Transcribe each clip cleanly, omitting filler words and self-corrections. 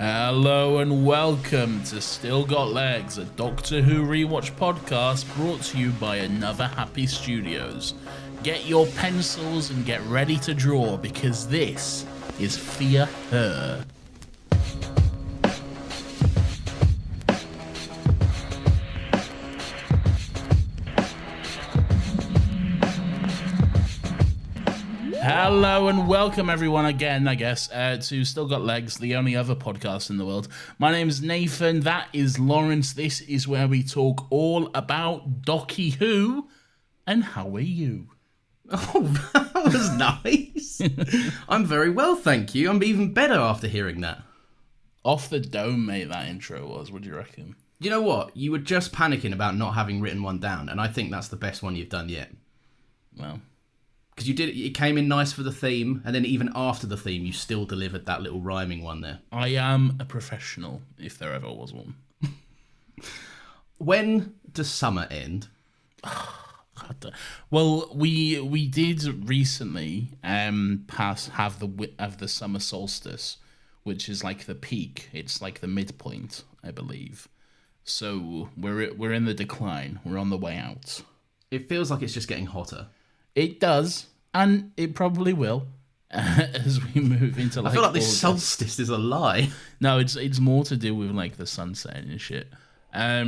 Hello and welcome to Still Got Legs, a Doctor Who Rewatch podcast brought to you by Another Happy Studios. Get your pencils and get ready to draw because this is Fear Her. Hello and welcome everyone again, I guess, to Still Got Legs, the only other podcast in the world. My name is Nathan, that is Lawrence. This is where we talk all about Dr Who, and how are you? Oh, that was nice. I'm very well, thank you. I'm even better after hearing that. Off the dome, mate, that intro was. What do you reckon? You know what? You were just panicking about not having written one down, and I think that's the best one you've done yet. Well, because you did it came in nice for the theme, and then even after the theme, you still delivered that little rhyming one there. I am a professional, if there ever was one. When does summer end? Well, we did recently have the summer solstice, which is like the peak. It's like the midpoint, I believe. So we're in the decline. We're on the way out. It feels like it's just getting hotter. It does, and it probably will as we move into. I feel like this solstice is a lie. No, it's more to do with like the sunset and shit. I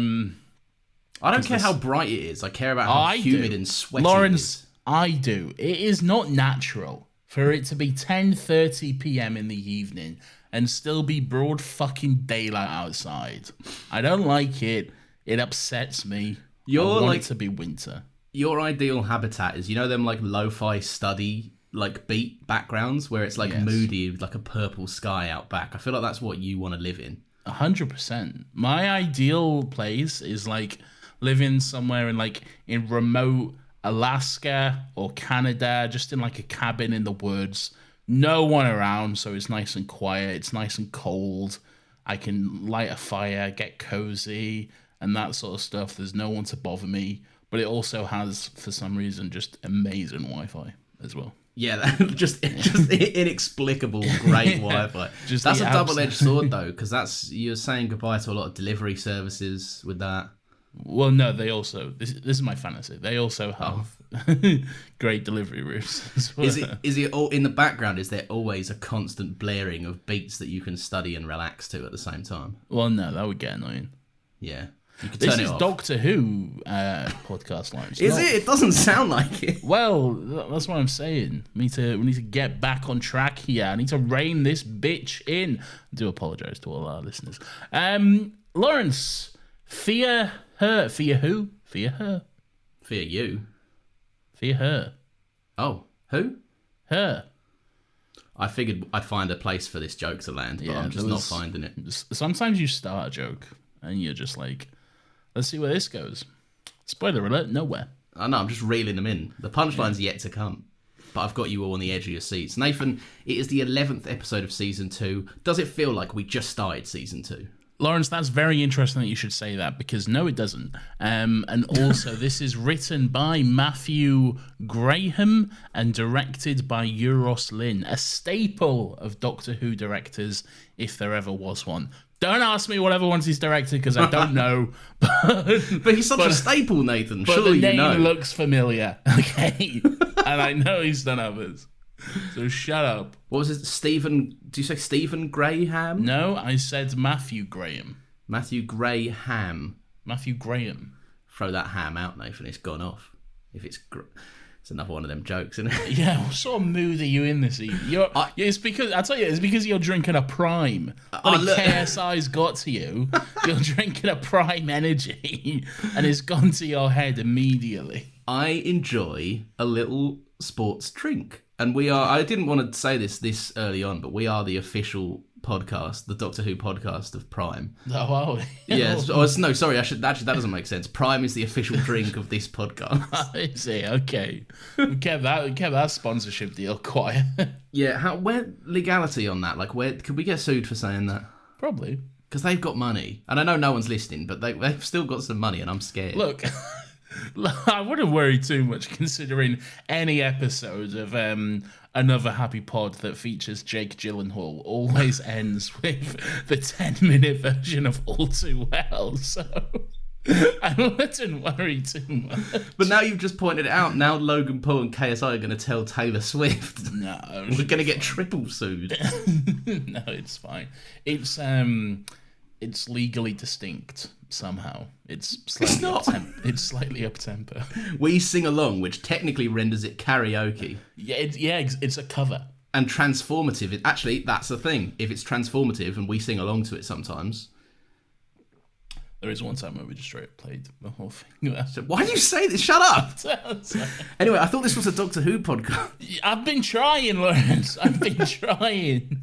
don't care how bright it is. I care about how humid and sweaty Lawrence, it is. I do. It is not natural for it to be 10:30 p.m. in the evening and still be broad fucking daylight outside. I don't like it. It upsets me. I want it to be winter. Your ideal habitat is, you know, them like lo-fi study like beat backgrounds where it's like moody with like a purple sky out back. I feel like that's what you want to live in. 100%. My ideal place is like living somewhere in remote Alaska or Canada, just in like a cabin in the woods. No one around, so it's nice and quiet. It's nice and cold. I can light a fire, get cozy, and that sort of stuff. There's no one to bother me. But it also has, for some reason, just amazing Wi-Fi as well. Yeah, just inexplicable great Wi-Fi. That's a double-edged sword, though, because you're saying goodbye to a lot of delivery services with that. Well, no, they also... This is my fantasy. They also have great delivery routes as well. Is it all in the background? Is there always a constant blaring of beats that you can study and relax to at the same time? Well, no, that would get annoying. Yeah. This is Doctor Who podcast lines. Is it? It doesn't sound like it. Well, that's what I'm saying. We need to get back on track here. I need to rein this bitch in. I do apologise to all our listeners. Lawrence, fear her. Fear who? Fear her. Fear you. Fear her. Oh, who? Her. I figured I'd find a place for this joke to land, but I'm just not finding it. Sometimes you start a joke and you're just like, let's see where this goes. Spoiler alert, nowhere. I know, I'm just reeling them in. The punchline's yet to come. But I've got you all on the edge of your seats. Nathan, it is the 11th episode of Season 2. Does it feel like we just started Season 2? Lawrence, that's very interesting that you should say that, because no, it doesn't. And also, this is written by Matthew Graham and directed by Euros Lyn, a staple of Doctor Who directors, if there ever was one. Don't ask me what other ones he's directed, because I don't know. But he's such a staple, Nathan. But surely the name you know. looks familiar, okay? And I know he's done others. So shut up. What was it? Stephen... Do you say Stephen Graham? No, I said Matthew Graham. Matthew Graham. Matthew Graham. Throw that ham out, Nathan. It's gone off. If it's... It's another one of them jokes, isn't it? Yeah, what sort of mood are you in this evening? It's because you're drinking a Prime. KSI's got to you. You're drinking a Prime Energy, and it's gone to your head immediately. I enjoy a little sports drink. And we are, I didn't want to say this early on, but we are the official podcast, the Doctor Who podcast of Prime. Oh, are we? Yeah. No, sorry, that doesn't make sense. Prime is the official drink of this podcast. I see, okay. We kept that sponsorship deal quiet. Yeah, where legality on that? Like, where could we get sued for saying that? Probably. Because they've got money. And I know no one's listening, but they've still got some money, and I'm scared. Look... I wouldn't worry too much considering any episode of another Happy Pod that features Jake Gyllenhaal always ends with the 10-minute version of All Too Well. So I wouldn't worry too much. But now you've just pointed it out. Now Logan Paul and KSI are going to tell Taylor Swift. No, we're going to get triple sued. No, it's fine. It's legally distinct somehow. It's slightly up tempo. We sing along, which technically renders it karaoke. Yeah, it's a cover. And transformative. Actually, that's the thing. If it's transformative and we sing along to it sometimes. There is one time where we just straight up played the whole thing. So why do you say this? Shut up! Anyway, I thought this was a Doctor Who podcast. I've been trying, Lawrence. I've been trying.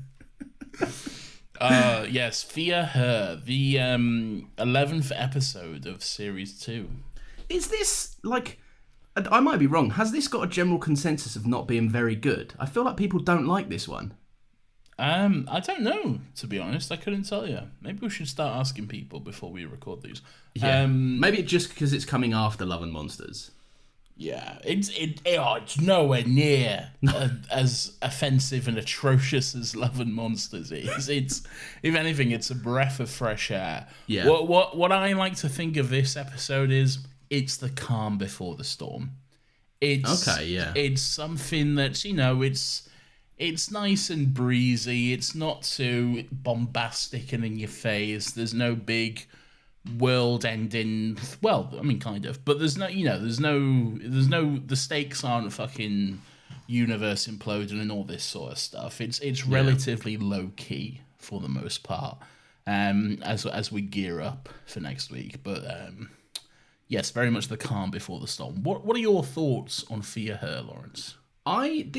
Yes, Fear Her, the 11th episode of Series 2. Is this, like... I might be wrong. Has this got a general consensus of not being very good? I feel like people don't like this one. I don't know, to be honest. I couldn't tell you. Maybe we should start asking people before we record these. Yeah. Maybe just because it's coming after Love and Monsters. Yeah, it's nowhere near as offensive and atrocious as Love and Monsters is. It's, if anything, it's a breath of fresh air. Yeah. What I like to think of this episode is it's the calm before the storm. It's something that's, it's nice and breezy. It's not too bombastic and in your face. There's no big world-ending. Well, I mean, kind of, but there's no. The stakes aren't fucking universe imploding and all this sort of stuff. It's relatively low key for the most part. As we gear up for next week, but yes, very much the calm before the storm. What are your thoughts on Fear Her, Lawrence?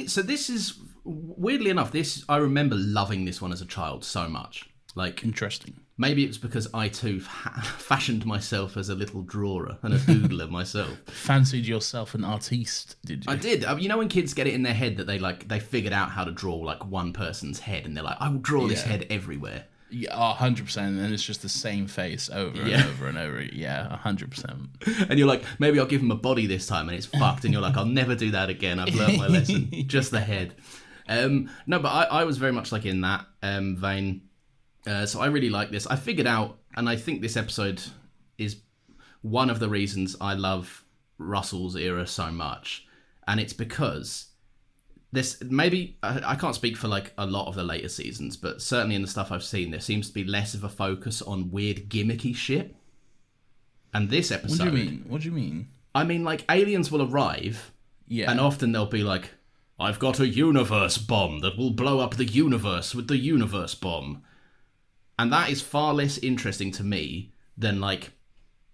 So this is, weirdly enough, I remember loving this one as a child so much. Like, interesting. Maybe it's because I too fashioned myself as a little drawer and a doodler myself. Fancied yourself an artiste, did you? I did. You know when kids get it in their head that they figured out how to draw like one person's head and they're like, I will draw this head everywhere. Yeah, 100%, and it's just the same face over and over and over. Yeah, 100%. And you're like, maybe I'll give him a body this time, and it's fucked. And you're like, I'll never do that again. I've learned my lesson. Just the head. No, but I was very much like in that vein. So I really like this. I figured out, and I think this episode is one of the reasons I love Russell's era so much, and it's because this, maybe I can't speak for like a lot of the later seasons, but certainly in the stuff I've seen, there seems to be less of a focus on weird gimmicky shit. And this episode, What do you mean? I mean, like, aliens will arrive, and often they'll be like, I've got a universe bomb that will blow up the universe with the universe bomb. And that is far less interesting to me than, like,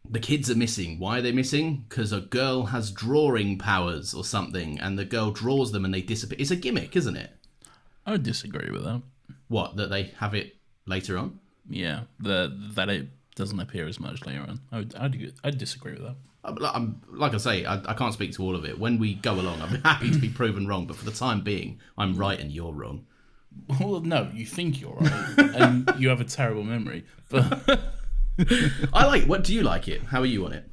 the kids are missing. Why are they missing? Because a girl has drawing powers or something, and the girl draws them and they disappear. It's a gimmick, isn't it? I would disagree with that. What, that they have it later on? Yeah, that it doesn't appear as much later on. I'd disagree with that. Like I say, I can't speak to all of it. When we go along, I'm happy to be proven wrong, but for the time being, I'm right and you're wrong. Well, no, you think you're right, and you have a terrible memory. But What do you like it? How are you on it?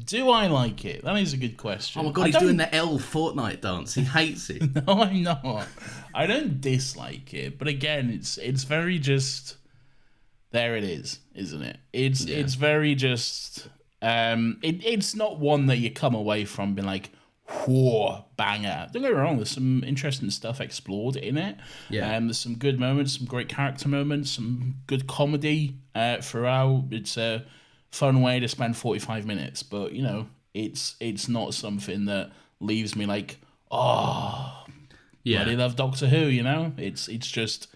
Do I like it? That is a good question. Oh my god, he's doing the L Fortnite dance. He hates it. No, I'm not. I don't dislike it, but again, it's very just. There it is, isn't it? It's very just. It's not one that you come away from being like, whoa, banger. Don't get me wrong, there's some interesting stuff explored in it. Yeah. There's some good moments, some great character moments, some good comedy throughout. It's a fun way to spend 45 minutes, but, it's not something that leaves me like, oh, yeah, bloody love Doctor Who, It's just,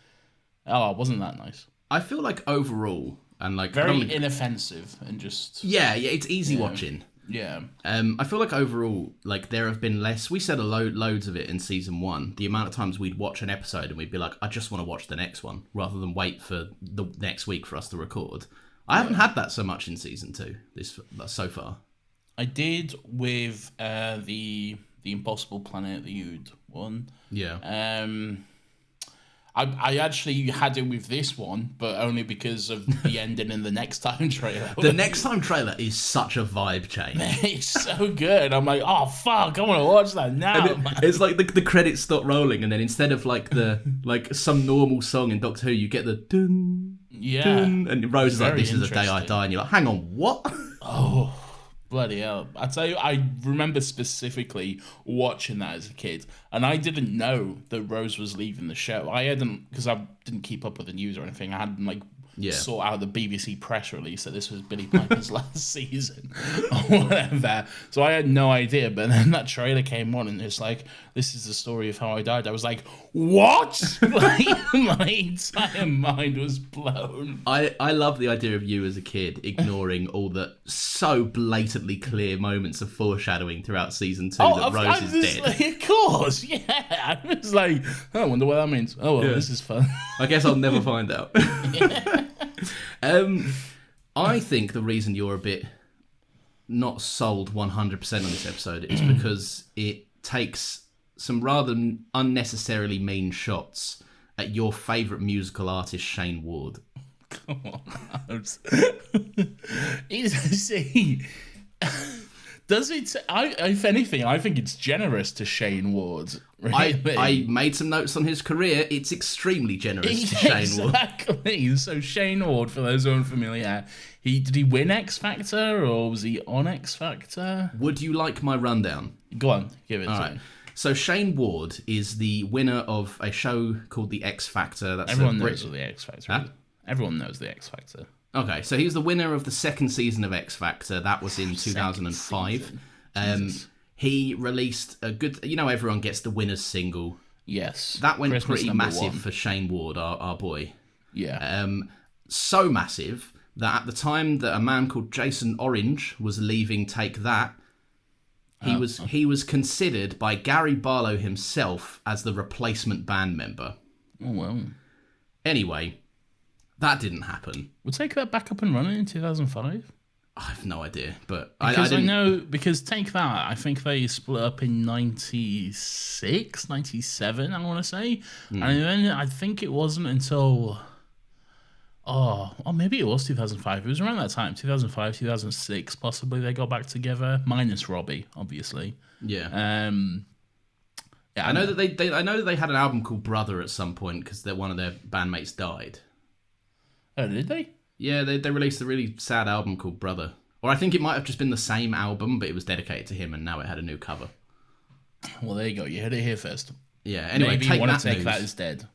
oh, wasn't that nice? I feel like overall, and like... Very inoffensive and just... Yeah, it's easy watching. Yeah. I feel like overall, like, there have been less... We said loads of it in season 1. The amount of times we'd watch an episode and we'd be like, I just want to watch the next one, rather than wait for the next week for us to record. I haven't had that so much in season 2 so far. I did with the Impossible Planet, the Ood one. Yeah. I actually had it with this one, but only because of the ending in the Next Time trailer. The Next Time trailer is such a vibe change. It's so good. I'm like, oh fuck, I want to watch that now. It's like the credits stop rolling, and then instead of like some normal song in Doctor Who, you get the dun, dun, and Rose is like, "This is the day I die," and you're like, "Hang on, what?" Oh. Bloody hell. I tell you, I remember specifically watching that as a kid, and I didn't know that Rose was leaving the show. I hadn't, because I didn't keep up with the news or anything, I hadn't, like, sort out the BBC press release that this was Billy Piper's last season or whatever. So I had no idea, but then that trailer came on, and it's like, this is the story of how I died. I was like, what? Like, my entire mind was blown. I love the idea of you as a kid ignoring all the so blatantly clear moments of foreshadowing throughout season 2 that Rose is dead. Like, of course, yeah. I was like, I wonder what that means. Oh, well, this is fun. I guess I'll never find out. I think the reason you're a bit not sold 100% on this episode is because it takes some rather unnecessarily mean shots at your favourite musical artist, Shane Ward. Come on. See, does it? If anything, I think it's generous to Shane Ward. Really. I made some notes on his career. It's extremely generous to Shane Ward. Exactly. So Shane Ward, for those who aren't familiar, did he win X Factor or was he on X Factor? Would you like my rundown? Go on, give it to me. So Shane Ward is the winner of a show called The X Factor. That's Everyone knows what The X Factor is. Everyone knows The X Factor. Okay, so he was the winner of the second season of X Factor. That was in 2005. He released a good... You know, everyone gets the winner's single. Yes. That went Christmas pretty massive for Shane Ward, our boy. Yeah. So massive that at the time that a man called Jason Orange was leaving Take That, he was considered by Gary Barlow himself as the replacement band member. Oh, well. Anyway, that didn't happen. We'll Take That back up and running in 2005? I have no idea, but because I know, because Take That, I think they split up in 96, 97, I want to say. And then I think it wasn't until... or maybe it was 2005. It was around that time, 2005, 2006, possibly they got back together, minus Robbie, obviously. Yeah. Yeah, I know that they had an album called Brother at some point because one of their bandmates died. Oh, did they? Yeah, they released a really sad album called Brother. Or I think it might have just been the same album, but it was dedicated to him and now it had a new cover. Well, there you go. You heard it here first. Yeah, anyway, Maybe Take That That is dead.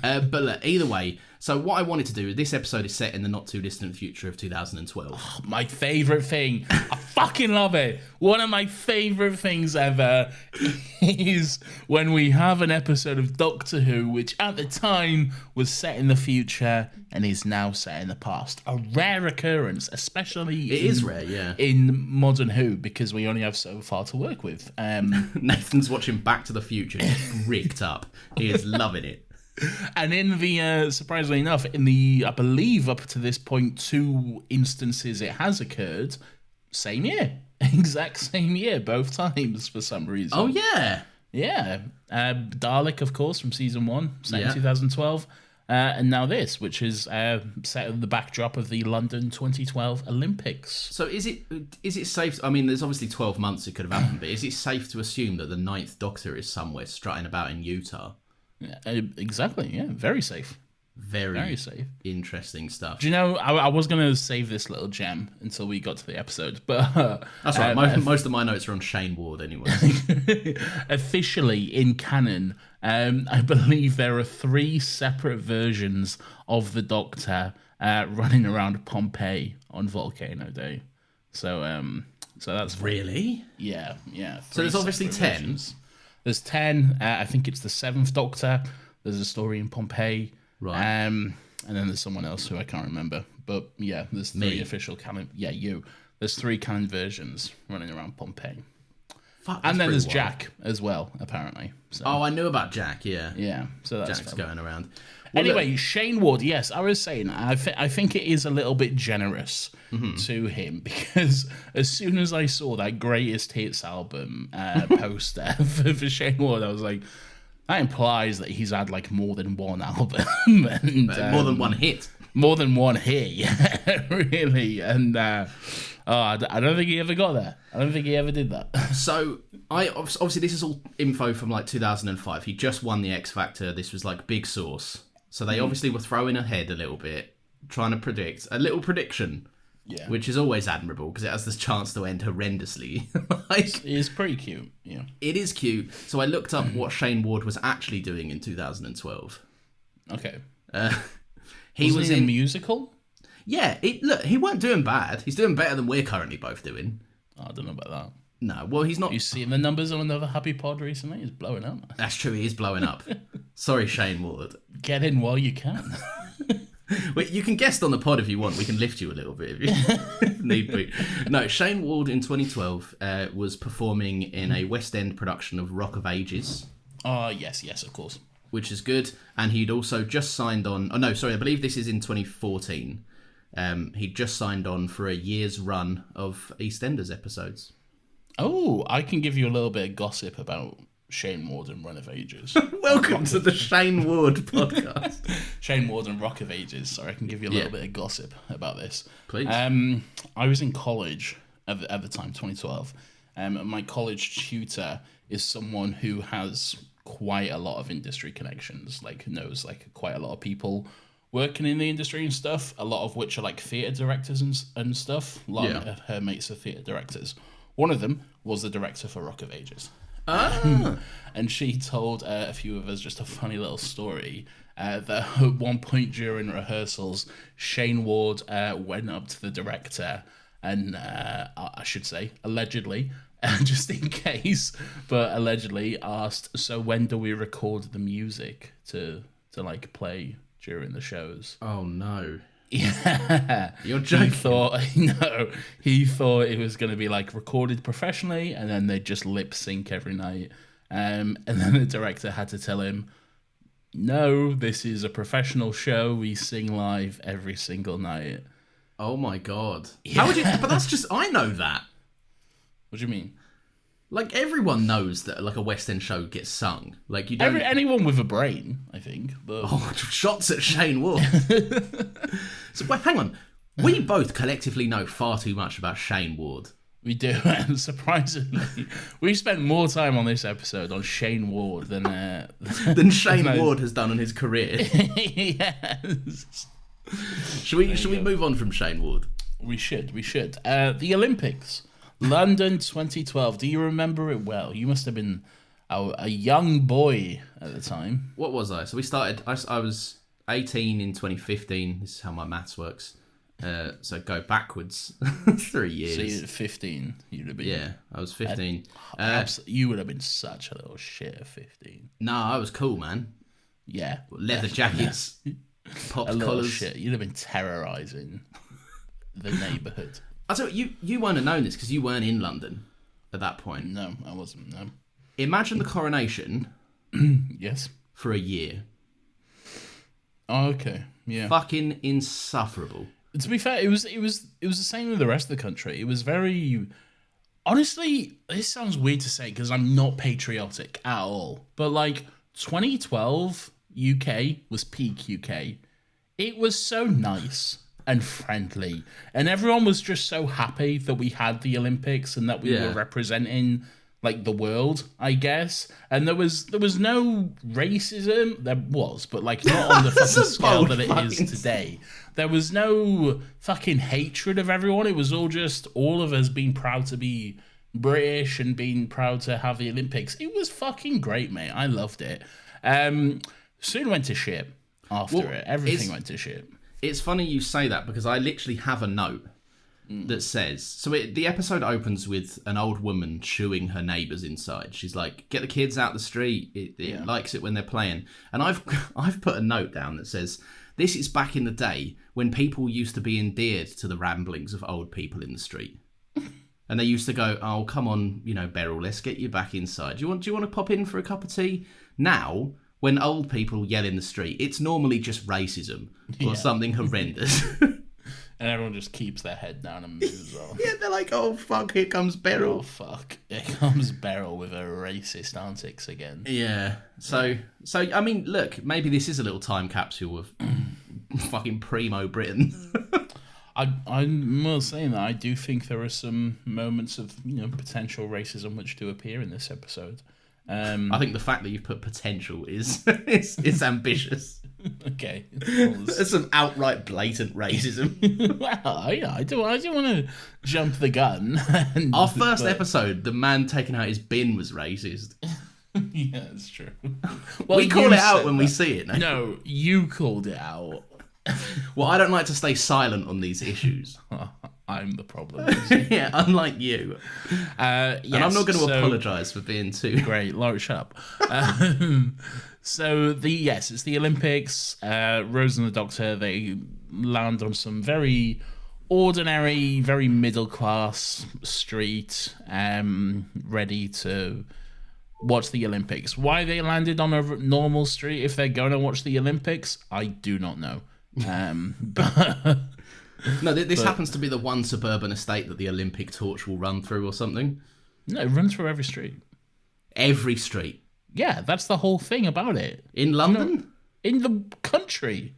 But look, either way, so what I wanted to do, this episode is set in the not too distant future of 2012. Oh, my favourite thing. I fucking love it. One of my favourite things ever is when we have an episode of Doctor Who, which at the time was set in the future and is now set in the past. A rare occurrence, especially is rare, yeah. in modern Who, because we only have so far to work with. Nathan's watching Back to the Future. He's rigged up. He is loving it. And in the, surprisingly enough, in the, I believe up to this point, 2 instances it has occurred, same year. Exact same year, both times, for some reason. Oh, yeah. Yeah. Dalek, of course, from season 1, set in 2012. And now this, which is set in the backdrop of the London 2012 Olympics. So is it safe? I mean, there's obviously 12 months it could have happened, but is it safe to assume that the 9th Doctor is somewhere strutting about in Utah? Yeah, exactly, yeah. Very safe. Very safe. Interesting stuff. Do you know, I was going to save this little gem until we got to the episode, but... That's right, most of my notes are on Shane Ward anyway. Officially, in canon, I believe there are 3 separate versions of the Doctor running around Pompeii on Volcano Day. So that's... Really? Yeah. So there's obviously 10. Versions. There's 10. I think it's the 7th Doctor. There's a story in Pompeii. Right. And then there's someone else who I can't remember. But yeah, there's 3 official canon. Yeah, you. There's 3 canon versions running around Pompeii. Fuck, and then there's wild. Jack as well, apparently. So, oh, I knew about Jack, yeah. Yeah, so that's Jack's fun. going around. Well, anyway, Shane Ward, yes, I was saying, I think it is a little bit generous to him because as soon as I saw that Greatest Hits album poster for Shane Ward, I was like, That implies that he's had like more than one album and More than one hit. more than one hit. Yeah, really. And I don't think he ever got there. I don't think he ever did that. So obviously this is all info from like 2005. He just won the X Factor. This was like big source. So they obviously were throwing ahead a little bit, trying to predict a little prediction. Yeah, Which is always admirable because it has the chance to end horrendously. Like, it's pretty cute. Yeah, it is cute. So I looked up what Shane Ward was actually doing in 2012. okay. He was in a in musical. Yeah, look, he weren't doing bad. He's doing better than we're currently both doing. Oh, I don't know about that. No, well, he's not. You seen the numbers on Another Happy Pod recently? It's blowing up. That's true, he is blowing up. Sorry, Shane Ward. Get in while you can. Well, you can guest on the pod if you want. We can lift you a little bit if you need be. No, Shane Ward in 2012 was performing in a West End production of Rock of Ages. Oh, yes, of course. Which is good. And he'd also just signed on... Oh, no, sorry, I believe this is in 2014. He'd just signed on for a year's run of EastEnders episodes. Oh, I can give you a little bit of gossip about Shane Ward and Run of Ages. Welcome to the Shane Ward podcast. Shane Ward and Rock of Ages. Sorry, I can give you a little bit of gossip about this. Please. I was in college at the time, 2012. My college tutor is someone who has quite a lot of industry connections, like knows like quite a lot of people working in the industry and stuff, a lot of which are like theatre directors and stuff. A lot of her mates are theatre directors. One of them was the director for Rock of Ages. And she told a few of us just a funny little story that at one point during rehearsals, Shane Ward went up to the director and, I should say, allegedly, just in case, but allegedly asked, so when do we record the music to like play during the shows? Oh, no. Yeah, You're joking. He thought it was going to be like recorded professionally, and then they'd just lip sync every night. And then the director had to tell him, "No, this is a professional show. We sing live every single night." Oh my god! Yeah. How would you? But that's just I know that. What do you mean? Like everyone knows that like a West End show gets sung. Like you don't. Anyone with a brain, I think. But... Oh, shots at Shane Ward. So wait, hang on. We both collectively know far too much about Shane Ward. We do, and surprisingly, we spent more time on this episode on Shane Ward than Shane Ward has done in his career. Yes. Should we move on from Shane Ward? We should. The Olympics. London 2012. Do you remember it well? You must have been a young boy at the time. What was I? So we started... I was 18 in 2015. This is how my maths works. So go backwards 3 years. So you're 15. You'd have been... Yeah, I was 15. You would have been such a little shit at 15. No, I was cool, man. Yeah. Leather jackets, popped a little collars. Shit. You'd have been terrorising the neighbourhood. I thought you won't have known this because you weren't in London at that point. No, I wasn't. No. Imagine the coronation. Yes. For a year. Oh, okay. Yeah. Fucking insufferable. To be fair, it was the same with the rest of the country. It was very... Honestly, this sounds weird to say because I'm not patriotic at all. But like 2012 UK was peak UK. It was so nice and friendly, and everyone was just so happy that we had the Olympics and that we were representing like the world, I guess. And there was no racism. There was, but like not on the fucking scale that it is today. There was no fucking hatred of everyone. It was all just all of us being proud to be British and being proud to have the Olympics. It was fucking great, mate. I loved it. Soon went to shit after it. Everything went to shit. It's funny you say that because I literally have a note that says... So the episode opens with an old woman shooing her neighbours inside. She's like, get the kids out the street. It likes it when they're playing. And I've put a note down that says, this is back in the day when people used to be endeared to the ramblings of old people in the street. And they used to go, oh, come on, Beryl, let's get you back inside. Do you want to pop in for a cup of tea? Now... When old people yell in the street, it's normally just racism or something horrendous. And everyone just keeps their head down and moves on. Yeah, they're like, oh fuck, here comes Oh Beryl. fuck! Here comes Beryl with her racist antics again. Yeah. So I mean, look, maybe this is a little time capsule of fucking primo Britain. I'm not saying that. I do think there are some moments of potential racism which do appear in this episode. I think the fact that you put potential is ambitious. Okay. There's some outright blatant racism. Well, I do want to jump the gun. Our first episode, the man taking out his bin was racist. Yeah, it's true. Well, we call it out when we see it. No, you called it out. Well, I don't like to stay silent on these issues. I'm the problem. Yeah, unlike you. Yes, and I'm not going to apologise for being too... Great, Laura, shut up. So, it's the Olympics. Rose and the Doctor, they land on some very ordinary, very middle-class street, ready to watch the Olympics. Why they landed on a normal street if they're going to watch the Olympics, I do not know. But... No, this happens to be the one suburban estate that the Olympic torch will run through or something. No, it runs through every street. Every street? Yeah, that's the whole thing about it. In London? In the country.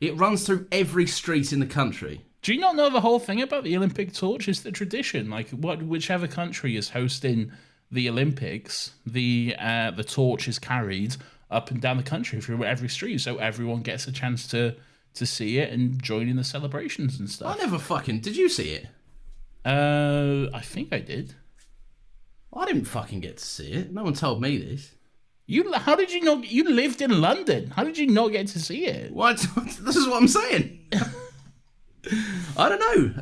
It runs through every street in the country. Do you not know the whole thing about the Olympic torch? It's the tradition. Like, whichever country is hosting the Olympics, the torch is carried up and down the country through every street, so everyone gets a chance to see it and join in the celebrations and stuff. I never fucking... Did you see it? I think I did. I didn't fucking get to see it. No one told me this. How did you not... You lived in London. How did you not get to see it? What? This is what I'm saying. I don't know.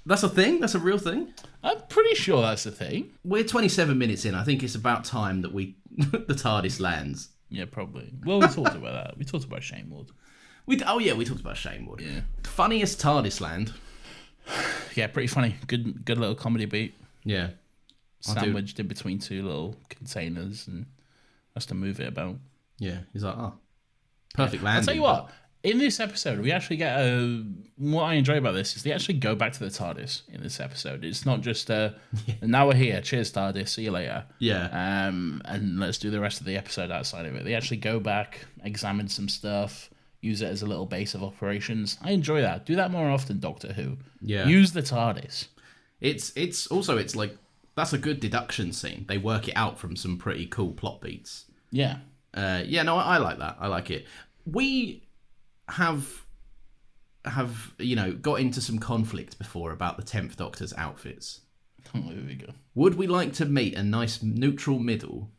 That's a thing? That's a real thing? I'm pretty sure that's the thing. We're 27 minutes in. I think it's about time that the TARDIS lands. Yeah, probably. Well, we talked about that. We talked about Shane Ward. We talked about Shane Ward. Yeah. Funniest TARDIS land. Yeah, pretty funny. Good little comedy beat. Yeah. Sandwiched in between two little containers and has to move it about. Yeah, he's like, perfect landing. I'll tell you what, in this episode, we actually get what I enjoy about this is they actually go back to the TARDIS in this episode. It's not just, now we're here, cheers TARDIS, see you later. Yeah. And let's do the rest of the episode outside of it. They actually go back, examine some stuff, use it as a little base of operations. I enjoy that. Do that more often, Doctor Who. Yeah. Use the TARDIS. It's also like, that's a good deduction scene. They work it out from some pretty cool plot beats. Yeah. I like that. I like it. We have got into some conflict before about the 10th Doctor's outfits. Oh, here we go. Would we like to meet a nice neutral middle?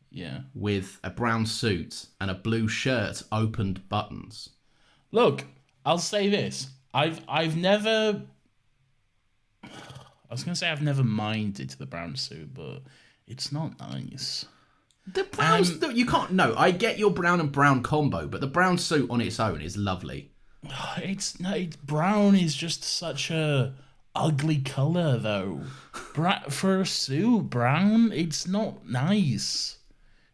Yeah. With a brown suit and a blue shirt, opened buttons. Look, I'll say this. I've never... I was going to say I've never minded the brown suit, but it's not nice. The brown suit, you can't... No, I get your brown and brown combo, but the brown suit on its own is lovely. Brown is just such a ugly colour, though. For a suit, brown, it's not nice.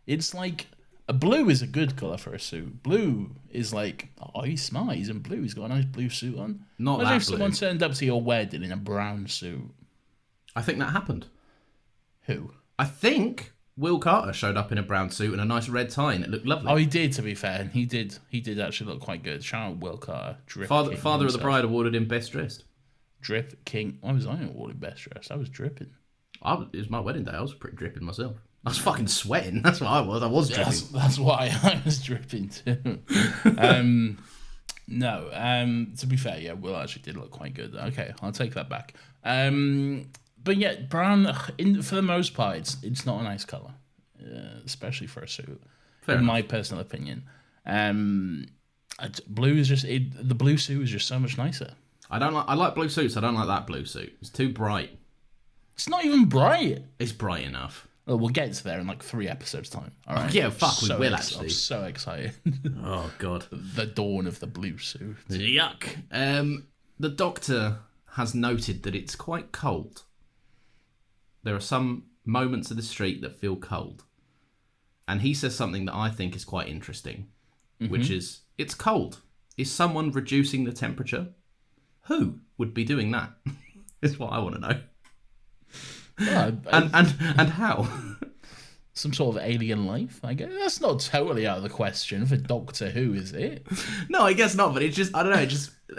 It's like... A blue is a good colour for a suit. Blue is like, oh, he's smart, he's in blue, he's got a nice blue suit on. Not Imagine that if someone turned up to your wedding in a brown suit. I think that happened. Who? I think Will Carter showed up in a brown suit and a nice red tie, and it looked lovely. Oh, he did, to be fair. And he did actually look quite good. Shout out Will Carter. Father of the Bride awarded him Best Dressed. Drip King. I was awarded Best Dressed. I was dripping. It was my wedding day. I was pretty dripping myself. I was fucking sweating. That's what I was. I was dripping. That's why I was dripping too. To be fair, yeah, Will actually did look quite good. Okay, I'll take that back. But yeah, brown, for the most part, it's not a nice colour, especially for a suit, in my personal opinion. Blue is just the blue suit is just so much nicer. I like blue suits. I don't like that blue suit. It's too bright. It's not even bright. It's bright enough. Well, we'll get to there in like 3 episodes' time. All right. Yeah, we will actually. I'm so excited. Oh god. The dawn of the blue suit. Yuck. The Doctor has noted that it's quite cold. There are some moments of the street that feel cold. And he says something that I think is quite interesting, which is, it's cold. Is someone reducing the temperature? Who would be doing that? Is what I want to know. Well, And how? some sort of alien life, I guess. That's not totally out of the question for Doctor Who, is it? No, I guess not. But it just, I don't know.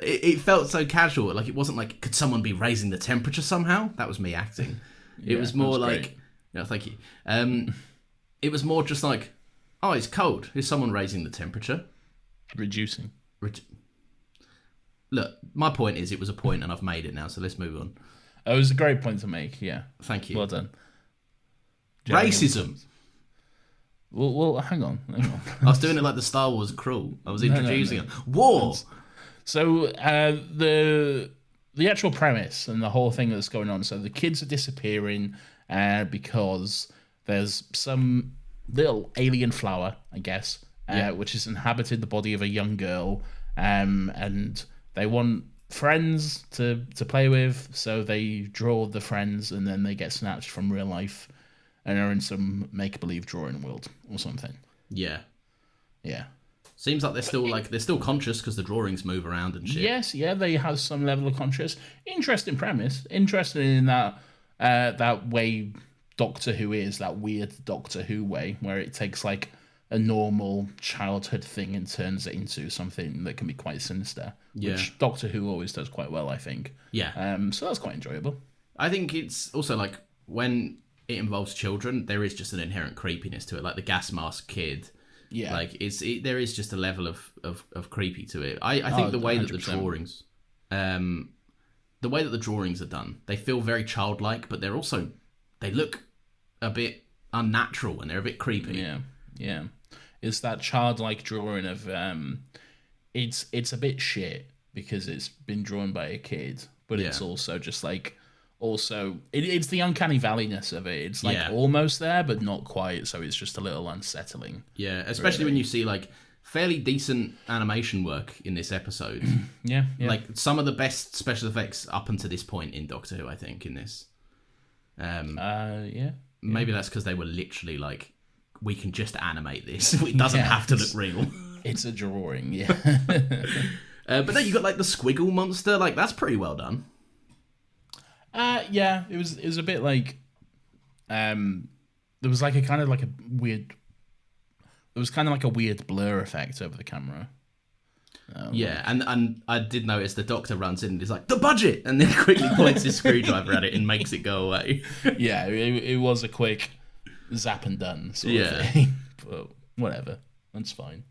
It felt so casual. Like, it wasn't like, could someone be raising the temperature somehow? That was me acting. It was more like, great. thank you. It was more just like, oh, it's cold. Is someone raising the temperature? Reducing. Look, my point is, it was a point, and I've made it now. So let's move on. Oh, it was a great point to make. Yeah. Thank you. Well done. Racism. Well, hang on. I was doing it like the Star Wars crawl. I was introducing it. War. So the actual premise and the whole thing that's going on. So the kids are disappearing because there's some little alien flower, I guess, which has inhabited the body of a young girl, and they want friends to play with. So they draw the friends, and then they get snatched from real life and are in some make-believe drawing world or something. Yeah. Yeah. Seems like they're still conscious because the drawings move around and shit. Yes, yeah, they have some level of conscious. Interesting premise. Interesting in that that way Doctor Who is, that weird Doctor Who way, where it takes like a normal childhood thing and turns it into something that can be quite sinister. Yeah. Which Doctor Who always does quite well, I think. Yeah. So that's quite enjoyable. I think it's also like when it involves children, there is just an inherent creepiness to it, like the gas mask kid. Yeah, like there is just a level of creepy to it. I think the way 100%. that the drawings are done, they feel very childlike, but they look a bit unnatural and they're a bit creepy. Yeah. It's that childlike drawing of it's a bit shit because it's been drawn by a kid, but it's also just like. Also, it's the uncanny valleyness of it. It's like almost there, but not quite. So it's just a little unsettling. Yeah, especially when you see like fairly decent animation work in this episode. Yeah. Like some of the best special effects up until this point in Doctor Who, I think, in this. Maybe that's because they were literally like, we can just animate this. It doesn't have to look real. It's a drawing, yeah. But then you got like the squiggle monster. Like that's pretty well done. Yeah, it was a bit like, there was like a kind of like a weird, there was kind of like a weird blur effect over the camera. And I did notice the Doctor runs in and is like, the budget, and then quickly points his screwdriver at it and makes it go away. Yeah, it was a quick zap and done sort of thing. But whatever, that's fine.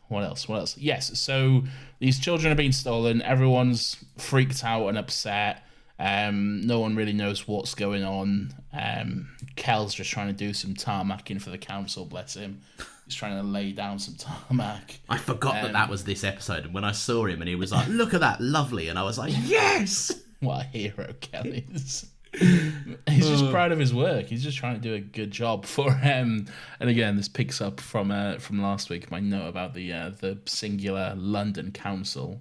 What else? Yes, so these children are being stolen. Everyone's freaked out and upset. No one really knows what's going on. Kel's just trying to do some tarmacking for the council, bless him. He's trying to lay down some tarmac. I forgot that was this episode. And when I saw him and he was like, look at that, lovely. And I was like, yes! What a hero Kel is. He's just proud of his work. He's just trying to do a good job for him. And again, this picks up from last week, my note about the singular London Council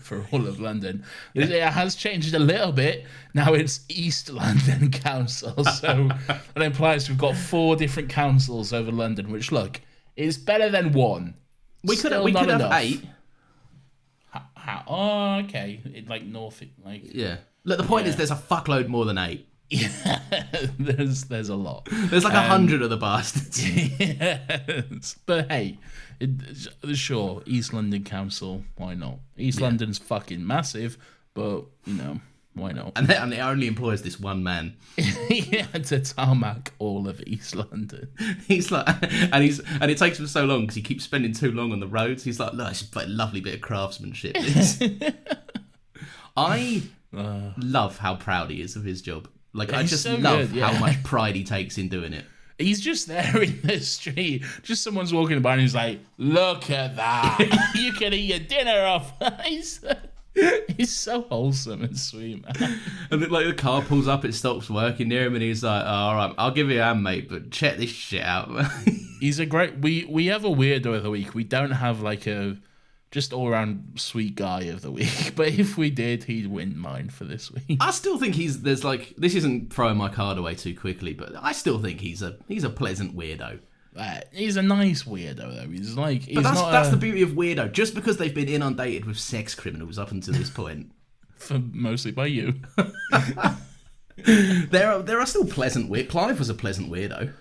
for all of London. It has changed a little bit. Now it's East London Council. So that implies we've got 4 different councils over London, which look, is better than one. We could have 8. Oh, okay. Like north, like yeah. Look, the point is there's a fuckload more than 8. Yeah, there's a lot. There's like 100 of the bastards. Yes. But hey, sure, East London Council, why not? East London's fucking massive, but why not? And it only employs this one man. To tarmac all of East London. He's like, and it takes him so long because he keeps spending too long on the roads. He's like, look, it's like a lovely bit of craftsmanship. I love how proud he is of his job. Like, I just love how much pride he takes in doing it. He's just there in the street. Just someone's walking by and he's like, look at that. You can eat your dinner off. He's so wholesome and sweet, man. And then, like, the car pulls up, it stops working near him, and he's like, all right, I'll give you a hand, mate, but check this shit out. He's a great... We have a weirdo of the week. We don't have, like, a just all-around sweet guy of the week. But if we did, he'd win mine for this week. I still think this isn't throwing my card away too quickly, but I still think he's a pleasant weirdo. He's a nice weirdo, though. He's like, he's But not that's the beauty of weirdo. Just because they've been inundated with sex criminals up until this point, mostly by you. there are still pleasant weird. Clive was a pleasant weirdo.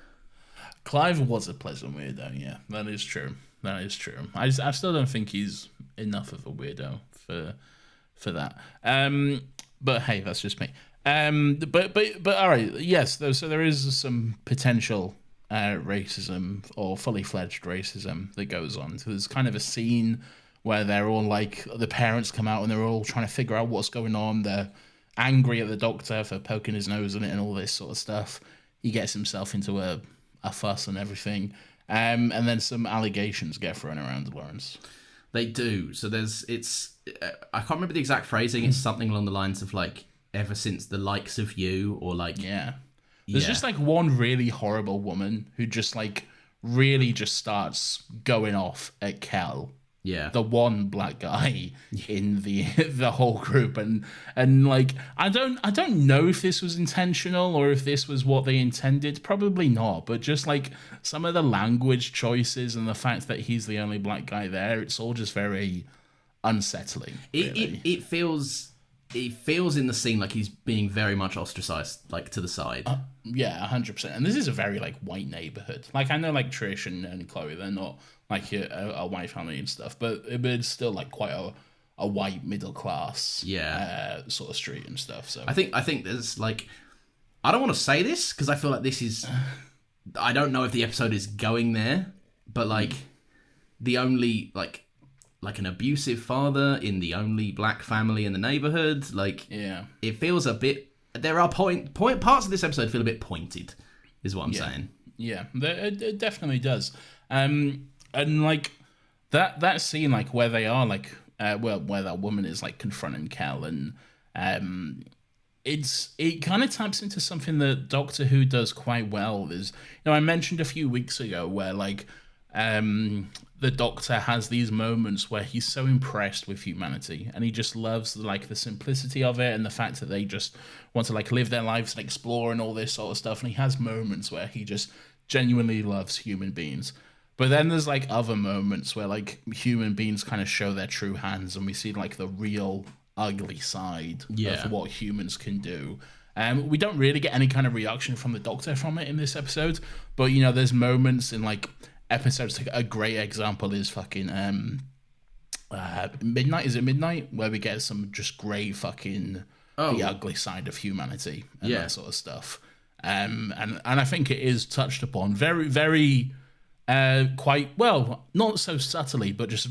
Clive was a pleasant weirdo. Yeah, that is true. That is true. I still don't think he's enough of a weirdo for that. But hey, that's just me. But all right. Yes. So there is some potential racism or fully fledged racism that goes on. So there's kind of a scene where they're all like, the parents come out and they're all trying to figure out what's going on. They're angry at the doctor for poking his nose in it and all this sort of stuff. He gets himself into a fuss and everything. And then some allegations get thrown around, Lawrence. They do. So I can't remember the exact phrasing. It's something along the lines of like, ever since the likes of you, or like... Yeah. There's just like one really horrible woman who just like really just starts going off at Kel. Yeah. The one black guy in the whole group. And like, I don't know if this was intentional or if this was what they intended. Probably not. But just like some of the language choices and the fact that he's the only black guy there, it's all just very unsettling. Really. It feels in the scene like he's being very much ostracized, like to the side. Yeah, 100%. And this is a very like white neighborhood. Like I know like Trish and Chloe, they're not like a white family and stuff, but it's still like quite a white middle class sort of street and stuff. So I think there's like, I don't want to say this because I feel like this is, I don't know if the episode is going there, but like the only like an abusive father in the only black family in the neighborhood. Like, it feels a bit. There are point parts of this episode feel a bit pointed, is what I'm saying. Yeah, it definitely does. And like that scene, like where they are, like where that woman is like confronting Kel, and it kind of taps into something that Doctor Who does quite well. There's, I mentioned a few weeks ago where like. The Doctor has these moments where he's so impressed with humanity and he just loves like the simplicity of it and the fact that they just want to like live their lives and explore and all this sort of stuff. And he has moments where he just genuinely loves human beings. But then there's like other moments where like human beings kind of show their true hands and we see like the real ugly side of what humans can do. We don't really get any kind of reaction from the Doctor from it in this episode, but there's moments in like episodes. A great example is fucking Midnight. Is it Midnight? Where we get some just great fucking the ugly side of humanity and that sort of stuff. And I think it is touched upon very, very quite well, not so subtly, but just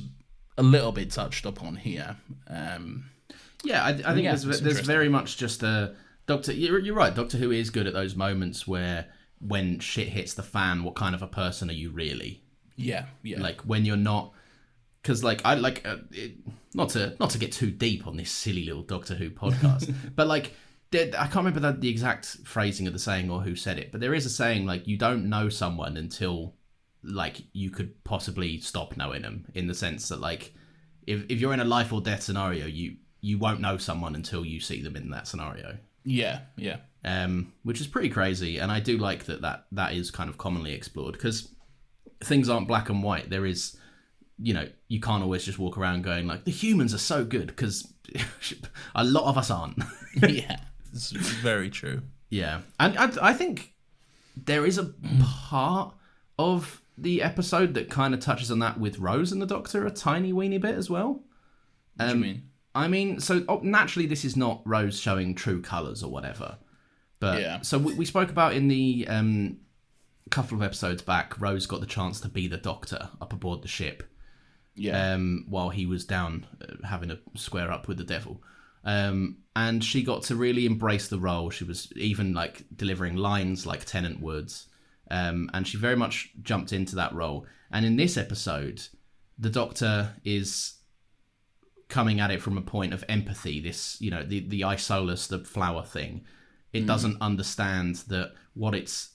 a little bit touched upon here. I think there's very much just a Doctor. You're right. Doctor Who is good at those moments where, when shit hits the fan, what kind of a person are you really? Yeah. Like when you're not, because like I like not to get too deep on this silly little Doctor Who podcast, but like I can't remember the exact phrasing of the saying or who said it, but there is a saying like you don't know someone until like you could possibly stop knowing them, in the sense that like if you're in a life or death scenario, you won't know someone until you see them in that scenario. Yeah. Which is pretty crazy, and I do like that is kind of commonly explored, because things aren't black and white. There is, you can't always just walk around going like the humans are so good, because a lot of us aren't. Yeah, it's very true. Yeah, and I think there is a part of the episode that kind of touches on that with Rose and the Doctor a tiny weeny bit as well. What do you mean? I mean, so naturally this is not Rose showing true colours or whatever. But so we spoke about in the couple of episodes back, Rose got the chance to be the Doctor up aboard the ship. Yeah. While he was down having a square up with the devil. And she got to really embrace the role. She was even like delivering lines like Tennant Woods. And she very much jumped into that role. And in this episode, the Doctor is coming at it from a point of empathy. This, the Isolus, the flower thing. It doesn't understand that what it's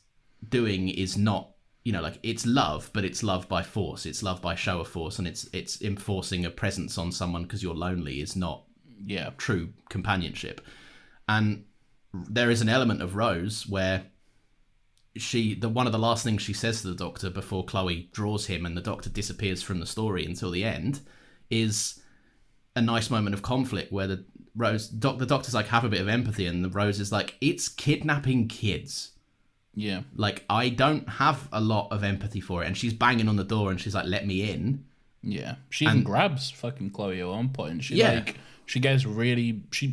doing is not, like it's love, but it's love by force. It's love by show of force, and it's enforcing a presence on someone because you're lonely is not true companionship. And there is an element of Rose where one of the last things she says to the Doctor before Chloe draws him and the Doctor disappears from the story until the end is a nice moment of conflict where the Doctor's like, have a bit of empathy, and the Rose is like, it's kidnapping kids. Yeah. Like, I don't have a lot of empathy for it. And she's banging on the door and she's like, let me in. Yeah. She even grabs fucking Chloe at one point. She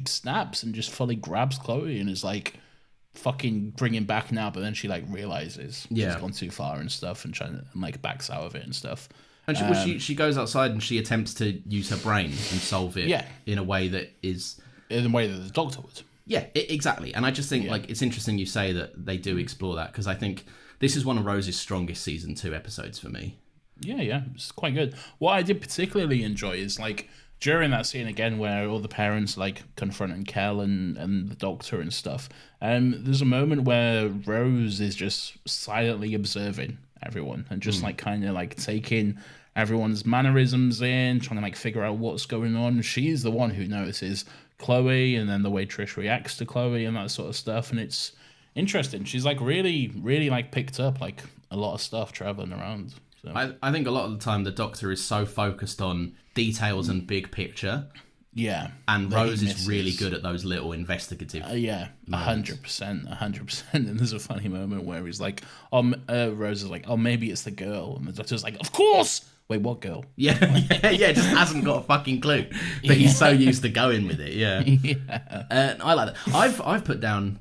snaps and just fully grabs Chloe and is like, fucking bring him back now. But then she like realizes she's gone too far and stuff and like backs out of it and stuff. And she goes outside and she attempts to use her brain and solve it in a way that is... in a way that the Doctor would. Yeah, exactly. And I just think like it's interesting you say that they do explore that, because I think this is one of Rose's strongest season 2 episodes for me. Yeah, it's quite good. What I did particularly enjoy is like during that scene again where all the parents like confronting Kel and the Doctor and stuff. There's a moment where Rose is just silently observing everyone and just like kind of like taking everyone's mannerisms in, trying to like figure out what's going on. She's the one who notices Chloe and then the way Trish reacts to Chloe and that sort of stuff, and it's interesting. She's like really like picked up like a lot of stuff traveling around. So I think a lot of the time the Doctor is so focused on details and big picture. Yeah. And Rose is really good at those little investigative 100%. And there's a funny moment where he's like, Rose is like, oh, maybe it's the girl. And the Doctor's like, of course! Wait, what girl? Yeah, just hasn't got a fucking clue. But he's so used to going with it, yeah. I like that. I've put down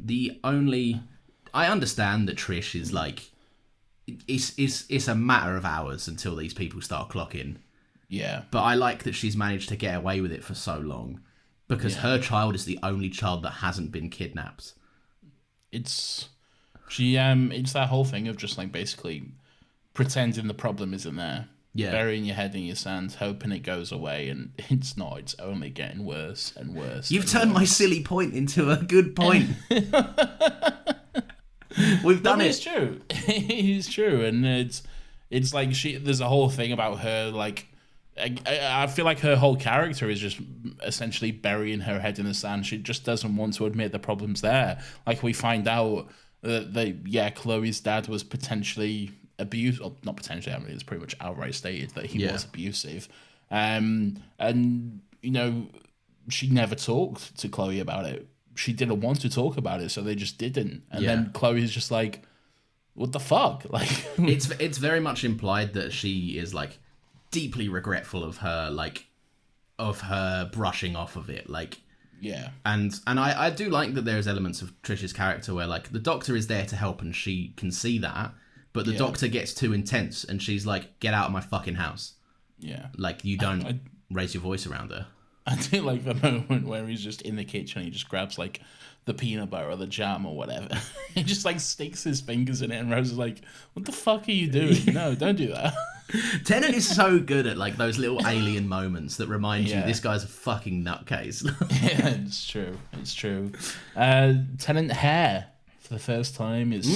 I understand that Trish is like, it's a matter of hours until these people start clocking. Yeah. But I like that she's managed to get away with it for so long, because her child is the only child that hasn't been kidnapped. It's that whole thing of just like basically pretending the problem isn't there. Yeah. Burying your head in your sand, hoping it goes away, and it's not. It's only getting worse and worse. You've turned my silly point into a good point. We've done it. It's true. It's true, and it's like there's a whole thing about her. Like, I feel like her whole character is just essentially burying her head in the sand. She just doesn't want to admit the problem's there. Like, we find out that Chloe's dad was potentially abused, or not potentially. I mean, it's pretty much outright stated that he was abusive, and you know, she never talked to Chloe about it. She didn't want to talk about it, so they just didn't. And then Chloe's just like, "What the fuck?" Like, it's very much implied that she is like deeply regretful of her brushing off of it, like. Yeah. And I do like that there's elements of Trish's character where like the Doctor is there to help and she can see that. But the Doctor gets too intense and she's like, get out of my fucking house. Yeah. Like, you don't raise your voice around her. I do like the moment where he's just in the kitchen and he just grabs like the peanut butter or the jam or whatever. He just like sticks his fingers in it and Rose is like, what the fuck are you doing? No, don't do that. Tennant is so good at like those little alien moments that remind you this guy's a fucking nutcase. Yeah, it's true. It's true. Tennant hair for the first time is...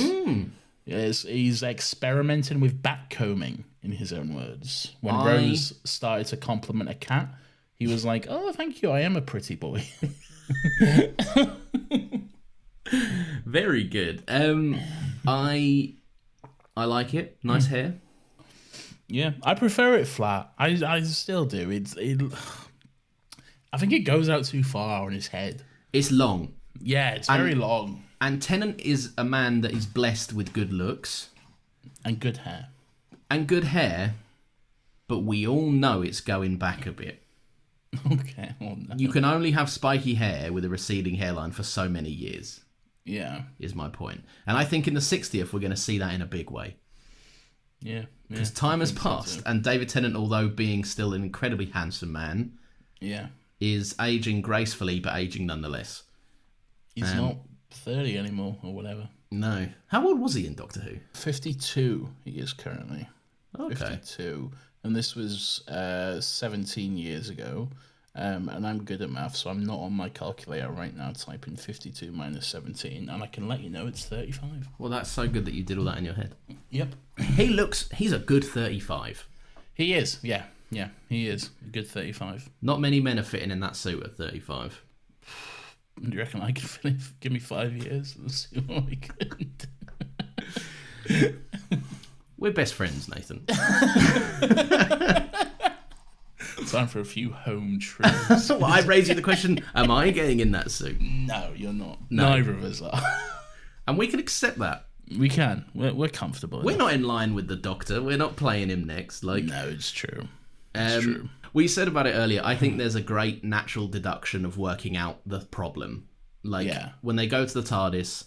Yes, he's experimenting with backcombing, in his own words. When Rose started to compliment a cat, he was like, oh, thank you, I am a pretty boy. Very good. I like it. Nice hair. Yeah, I prefer it flat. I still do. I think it goes out too far on his head. It's long. Yeah, it's very long. And Tennant is a man that is blessed with good looks. And good hair. But we all know it's going back a bit. Okay. Oh, no. You can only have spiky hair with a receding hairline for so many years. Yeah. Is my point. And I think in the 60th, we're going to see that in a big way. Yeah. Because time has passed, and David Tennant, although being still an incredibly handsome man, is aging gracefully, but aging nonetheless. He's not 30 anymore, or whatever. No. How old was he in Doctor Who? 52 he is currently. Okay. 52. And this was 17 years ago. And I'm good at math, so I'm not on my calculator right now typing 52 minus 17, and I can let you know it's 35. Well, that's so good that you did all that in your head. Yep. He's a good 35. He is, yeah. Yeah, he is. A good 35. Not many men are fitting in that suit at 35. Do you reckon I could finish? Give me 5 years and see what we could. We're best friends, Nathan. Time for a few home truths. Well, I raise you the question, am I getting in that suit? No, you're not. No. Neither of us are. And we can accept that. We can. We're comfortable. We're not in line with the Doctor. We're not playing him next. Like, No, it's true. It's true. We said about it earlier. I think there's a great natural deduction of working out the problem. Like, when they go to the TARDIS,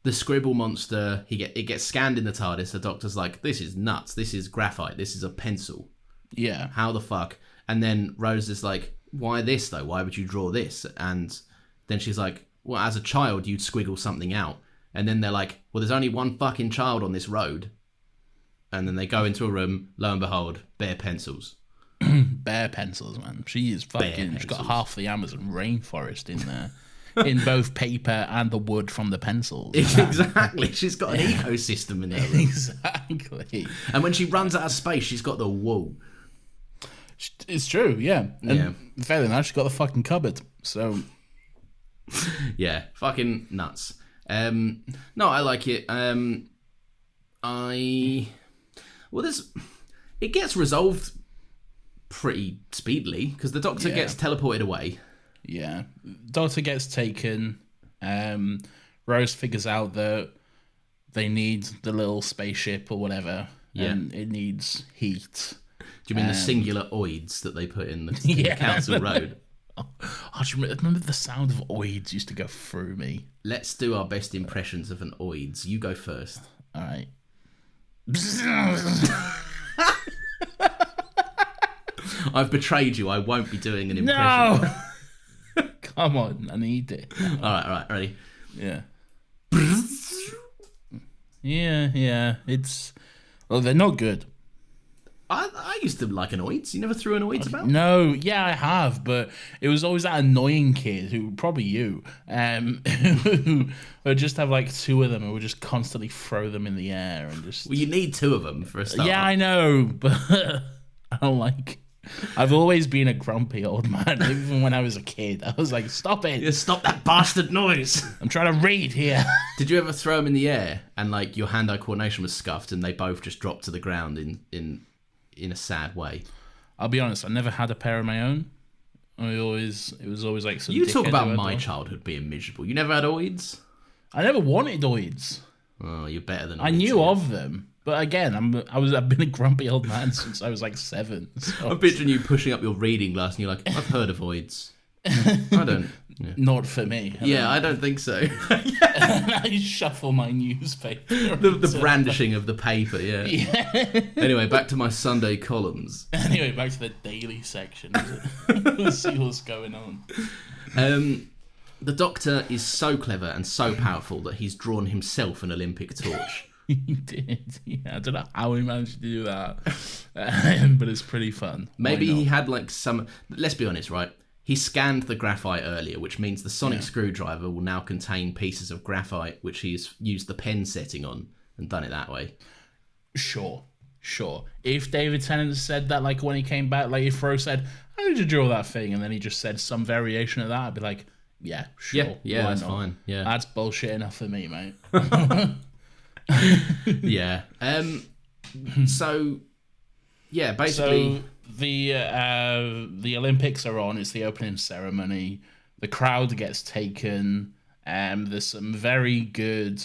the scribble monster, it gets scanned in the TARDIS. The Doctor's like, this is nuts. This is graphite. This is a pencil. Yeah. How the fuck? And then Rose is like, why this though? Why would you draw this? And then she's like, well, as a child, you'd squiggle something out. And then they're like, well, there's only one fucking child on this road. And then they go into a room, lo and behold, bare pencils. Bare pencils, man. She is fucking... She's got half the Amazon rainforest in there. In both paper and the wood from the pencils. Exactly. She's got an ecosystem in there. Exactly. And when she runs out of space, she's got the wool. It's true, yeah. And fairly enough, she's got the fucking cupboard. So... Yeah, fucking nuts. No, I like it. It gets resolved pretty speedily because the Doctor gets teleported away. Yeah, Doctor gets taken. Rose figures out that they need the little spaceship or whatever, and it needs heat. Do you mean the singular oids that they put in the Council Road? Oh, do you remember the sound of oids used to go through me? Let's do our best impressions of an oids. You go first. All right. I've betrayed you. I won't be doing an impression. No! Come on, I need it. All right, ready? Yeah. Yeah. It's... Well, they're not good. I used to like anoids. You never threw anoids about? No, yeah, I have, but it was always that annoying kid who, probably you, who would just have like two of them and would just constantly throw them in the air and just... Well, you need two of them for a start. Yeah, I know, but I don't like... I've always been a grumpy old man, even when I was a kid. I was like, stop it. Yeah, stop that bastard noise. I'm trying to read here. Did you ever throw them in the air and like your hand-eye coordination was scuffed and they both just dropped to the ground in a sad way? I'll be honest, I never had a pair of my own. It was always like some... You talk about my childhood being miserable. You never had oids? I never wanted oids. Oh, you're better than I knew of them. But again, I've been a grumpy old man since I was like 7. So. I'm picturing you pushing up your reading glass and you're like, I've heard of oids. I don't. Yeah. Not for me. I don't think so. I shuffle my newspaper. The brandishing of the paper, yeah. Anyway, back to my Sunday columns. Anyway, back to the daily section. Let's see what's going on. The Doctor is so clever and so powerful that he's drawn himself an Olympic torch. He did. Yeah, I don't know how he managed to do that. But it's pretty fun. Maybe he had like some... Let's be honest, right? He scanned the graphite earlier, which means the sonic screwdriver will now contain pieces of graphite, which he's used the pen setting on and done it that way. Sure. If David Tennant said that, like when he came back, like if Rose said, "How did you draw that thing?" and then he just said some variation of that, I'd be like, "Yeah, sure, yeah, that's fine. Yeah, that's bullshit enough for me, mate." Yeah. So, yeah, basically. So the Olympics are on. It's the opening ceremony. The crowd gets taken. There's some very good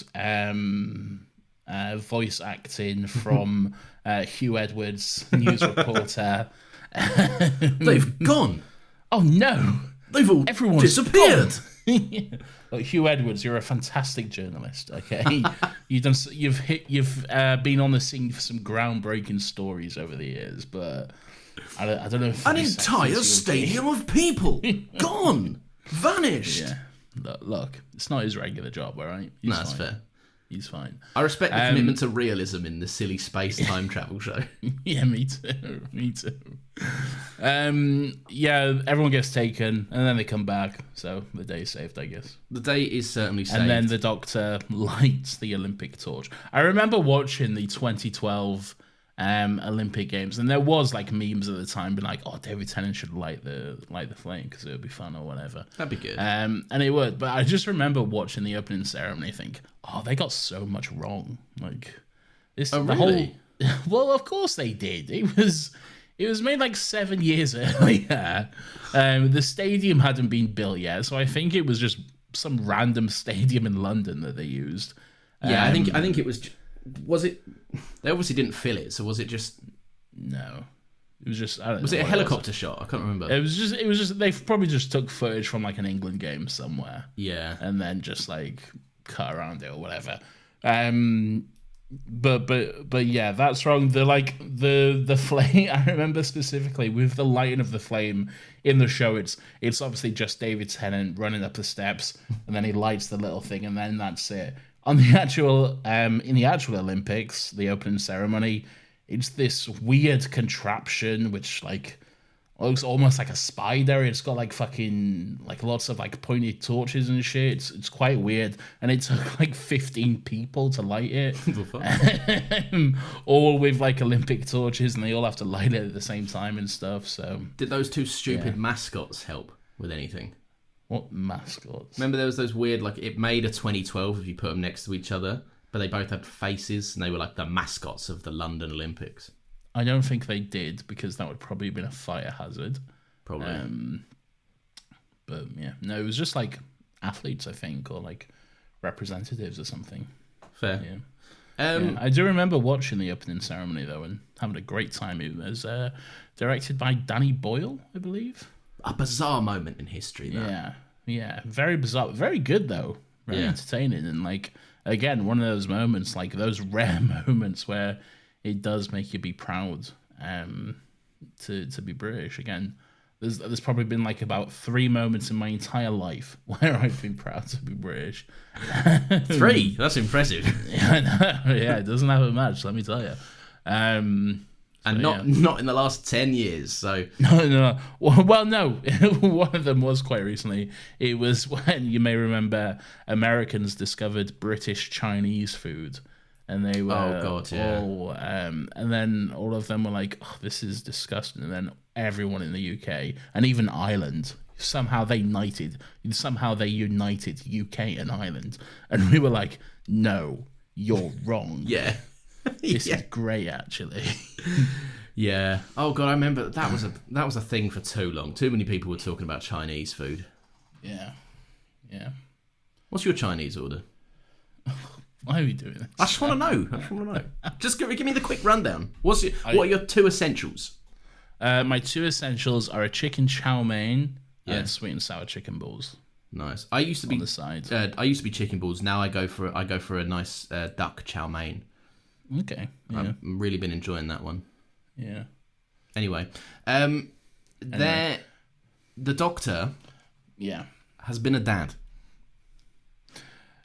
voice acting from Hugh Edwards, news reporter. They've gone. Oh no! Everyone's disappeared. Look, Hugh Edwards, you're a fantastic journalist. Okay, you've been on the scene for some groundbreaking stories over the years, but I don't know if an entire stadium of people gone, vanished. Yeah, look, it's not his regular job, all right? No, that's fair. He's fine. I respect the commitment to realism in the silly space time travel show. Yeah, me too. Yeah, everyone gets taken, and then they come back, so the day is saved, I guess. The day is certainly saved. And then the Doctor lights the Olympic torch. I remember watching the 2012 Olympic Games, and there was like memes at the time being like, "Oh, David Tennant should light the flame because it would be fun or whatever." That'd be good. And it would, but I just remember watching the opening ceremony, think, "Oh, they got so much wrong." Like, Oh, The really? whole well, of course they did. It was made like 7 years earlier. The stadium hadn't been built yet, so I think it was just some random stadium in London that they used. Yeah, I think it was. Was it? They obviously didn't fill it, so was it just? No, it was just. I don't Was know it a what helicopter shot? I can't remember. It was just. They probably just took footage from like an England game somewhere. Yeah, And then just like cut around it or whatever. But yeah, that's wrong. The flame. I remember specifically with the lighting of the flame in the show. It's obviously just David Tennant running up the steps, and then he lights the little thing, and then that's it. On the actual in the actual Olympics, the opening ceremony, it's this weird contraption which like looks almost like a spider. It's got like fucking like lots of like pointed torches and shit. It's quite weird, and it took like 15 people to light it, all with like Olympic torches, and they all have to light it at the same time and stuff. So did those two stupid mascots help with anything? what mascots? Remember there was those weird like it made a 2012 if you put them next to each other, but they both had faces and they were like the mascots of the London Olympics. I don't think they did because that would probably have been a fire hazard. Probably. But yeah, no, it was just like athletes, I think, or like representatives or something. Fair. Yeah. I do remember watching the opening ceremony though and having a great time. It was directed by Danny Boyle, I believe. A bizarre moment in history, though. Yeah, very bizarre, very good though, very entertaining, and like again, one of those moments, like those rare moments where it does make you be proud to be British. Again, there's probably been like about 3 moments in my entire life where I've been proud to be British. 3? That's impressive. Yeah, it doesn't happen much, let me tell you. And not in the last 10 years, so... No. Well, no. One of them was quite recently. It was when, you may remember, Americans discovered British Chinese food. And they were all... and then all of them were like, oh, this is disgusting. And then everyone in the UK, and even Ireland, somehow they united UK and Ireland. And we were like, no, you're wrong. Yeah. This is great, actually. Yeah. Oh god, I remember that was a thing for too long. Too many people were talking about Chinese food. Yeah. What's your Chinese order? Why are we doing this? I just want to know. Just give me the quick rundown. What are your 2 essentials? My 2 essentials are a chicken chow mein and sweet and sour chicken balls. Nice. I used to be on the side. I used to be chicken balls. Now I go for a nice duck chow mein. Okay. Yeah. I've really been enjoying that one. Yeah. Anyway, the doctor has been a dad.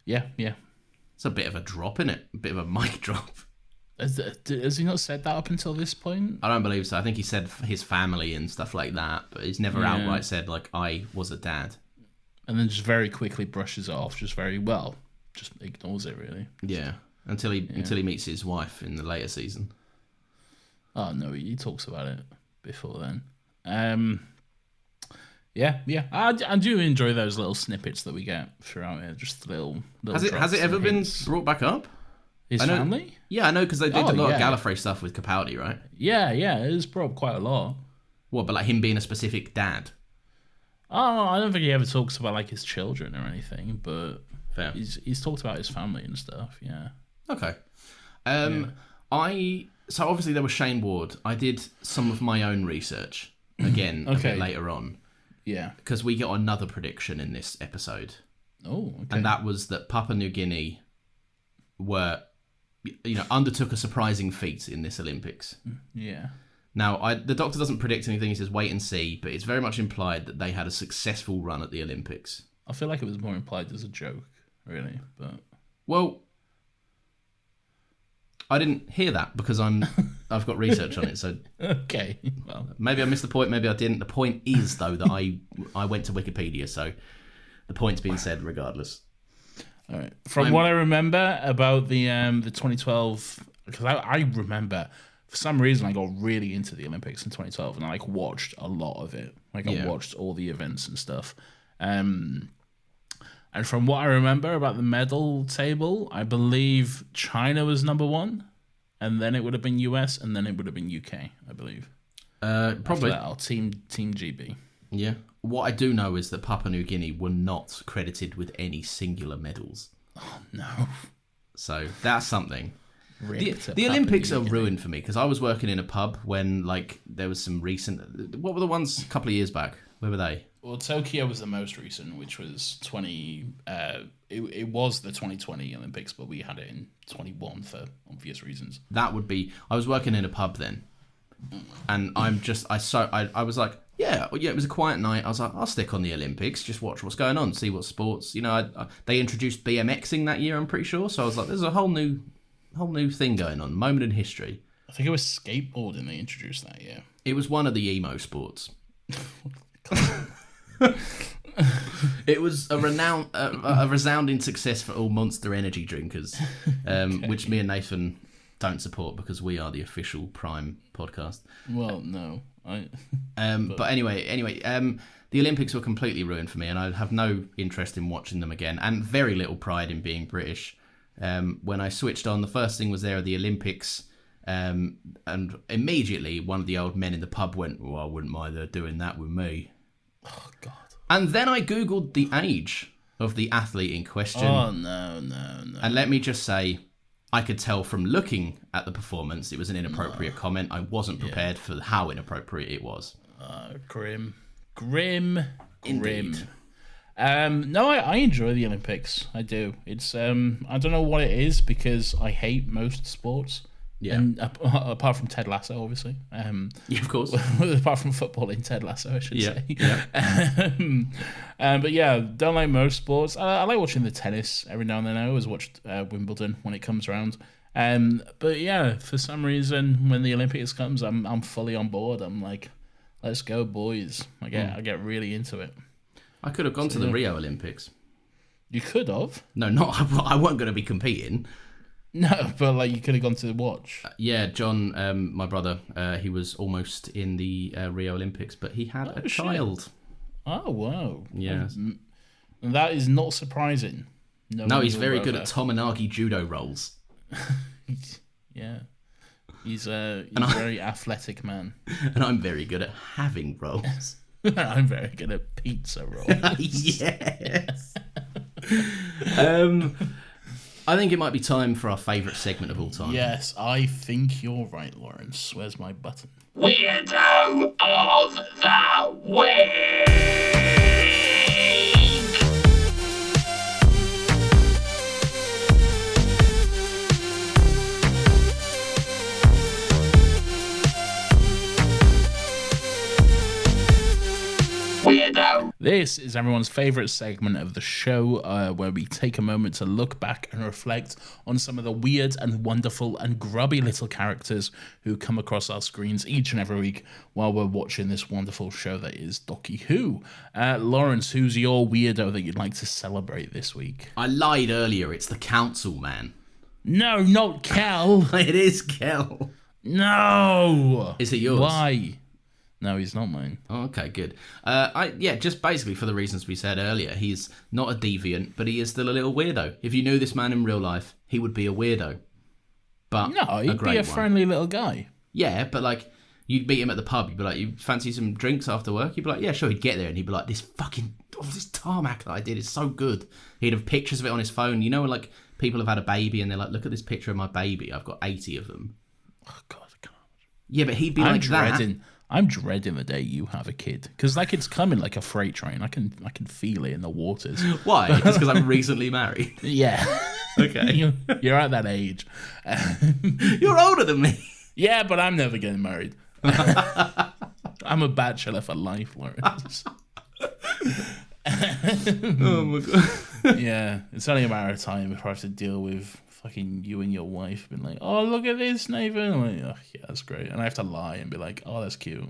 Yeah. It's a bit of a drop, isn't it? A bit of a mic drop. Has he not said that up until this point? I don't believe so. I think he said his family and stuff like that, but he's never outright said, like, I was a dad. And then just very quickly brushes it off, just ignores it, really. Yeah, until he meets his wife in the later season. Oh, no, he talks about it before then. Yeah. I do enjoy those little snippets that we get throughout it. Just little Has it ever been brought back up? His family? Yeah, I know, because they did a lot of Gallifrey stuff with Capaldi, right? Yeah, it is brought up quite a lot. What, but like him being a specific dad? Oh, I don't think he ever talks about like his children or anything, but fair. He's talked about his family and stuff, yeah. Okay. So obviously there was Shane Ward. I did some of my own research, again, a bit later on. Yeah. Because we got another prediction in this episode. Oh, okay. And that was that Papua New Guinea undertook a surprising feat in this Olympics. Yeah. Now, the doctor doesn't predict anything. He says wait and see, but it's very much implied that they had a successful run at the Olympics. I feel like it was more implied as a joke, really, but... Well, I didn't hear that because I've got research on it, so... Okay, well... Maybe I missed the point, maybe I didn't. The point is, though, that I went to Wikipedia, so the point's been said regardless. All right. From what I remember about the 2012... Because I remember... For some reason, I got really into the Olympics in 2012, and I watched a lot of it. I watched all the events and stuff. And from what I remember about the medal table, I believe China was number 1. and then it would have been US, and then it would have been UK, I believe. Probably. I'll team GB. Yeah. What I do know is that Papua New Guinea were not credited with any singular medals. Oh, no. So that's something. The Papua Olympics New are Guinea. ruined for me because I was working in a pub when like there was some recent. What were the ones a couple of years back? Where were they? Well, Tokyo was the most recent, which was 20. It was the 2020 Olympics, but we had it in 21 for obvious reasons. That would be. I was working in a pub then, and I was like, yeah, it was a quiet night. I was like, I'll stick on the Olympics, just watch what's going on, see what sports. You know, they introduced BMXing that year, I'm pretty sure. So I was like, there's a whole new thing going on, moment in history. I think it was skateboarding they introduced that year. It was one of the emo sports. It was a resounding success for all Monster Energy drinkers, Okay. which me and Nathan don't support because we are the official Prime podcast. Well, no. But anyway, the Olympics were completely ruined for me, and I have no interest in watching them again, and very little pride in being British. When I switched on, the first thing was there are the Olympics, and immediately one of the old men in the pub went, "Well, I wouldn't mind her doing that with me." Oh, God. And then I googled the age of the athlete in question. Oh, no. And let me just say, I could tell from looking at the performance, it was an inappropriate comment. I wasn't prepared for how inappropriate it was. Grim. Indeed. No, I enjoy the Olympics. I do. It's I don't know what it is because I hate most sports. Yeah. And apart from Ted Lasso, obviously. Yeah, of course. Apart from football in Ted Lasso, I should say. Yeah. But yeah, don't like most sports. I like watching the tennis every now and then. I always watched Wimbledon when it comes around. But yeah, for some reason, when the Olympics comes, I'm fully on board. I'm like, let's go, boys. I get really into it. I could have gone to the Rio Olympics. You could have. No, I wasn't going to be competing. No, but like you could have gone to watch. Yeah, John, my brother, he was almost in the Rio Olympics, but he had a child. Oh, wow. Yeah. That is not surprising. No, he's very good at Tominagi judo rolls. Yeah. He's a very athletic man. And I'm very good at having rolls. I'm very good at pizza rolls. Yes. I think it might be time for our favourite segment of all time. Yes, I think you're right, Lawrence. Where's my button? Weirdo of the Week! Weirdo. This is everyone's favourite segment of the show where we take a moment to look back and reflect on some of the weird and wonderful and grubby little characters who come across our screens each and every week while we're watching this wonderful show that is Doctor Who. Lawrence, who's your weirdo that you'd like to celebrate this week? I lied earlier. It's the council, man. No, not Kel. It is Kel. No. Is it yours? Why? No, he's not mine. Oh, okay, good. Just basically for the reasons we said earlier, he's not a deviant, but he is still a little weirdo. If you knew this man in real life, he would be a weirdo. But No, he'd be a friendly little guy. Yeah, but like, you'd meet him at the pub, you'd be like, you fancy some drinks after work? You'd be like, yeah, sure. He'd get there and he'd be like, this tarmac that I did is so good. He'd have pictures of it on his phone. You know, like, people have had a baby and they're like, look at this picture of my baby. I've got 80 of them. Oh, God, I can't. Yeah, but he'd be like that. I'm dreading the day you have a kid because that kid's coming like a freight train. I can feel it in the waters. Why? Just because I'm recently married. Yeah. Okay. You're at that age. You're older than me. Yeah, but I'm never getting married. I'm a bachelor for life, Lawrence. Oh my God. Yeah, it's only a matter of time before I have to deal with fucking you and your wife being like, oh, look at this, Nathan. I'm like, oh, yeah, that's great. And I have to lie and be like, oh, that's cute.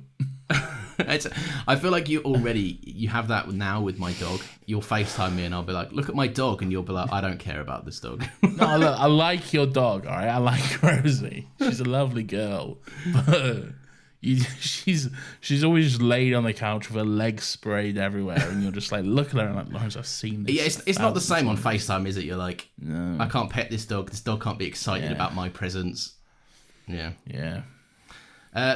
I feel like you have that now with my dog. You'll FaceTime me and I'll be like, look at my dog. And you'll be like, I don't care about this dog. No, look, I like your dog, all right? I like Rosie. She's a lovely girl. But she's always just laid on the couch with her legs sprayed everywhere. And you're just like, look at her and like, Lawrence, I've seen this. Yeah, it's not the same on FaceTime, is it? You're like, No. I can't pet this dog. This dog can't be excited about my presence. Yeah. Yeah.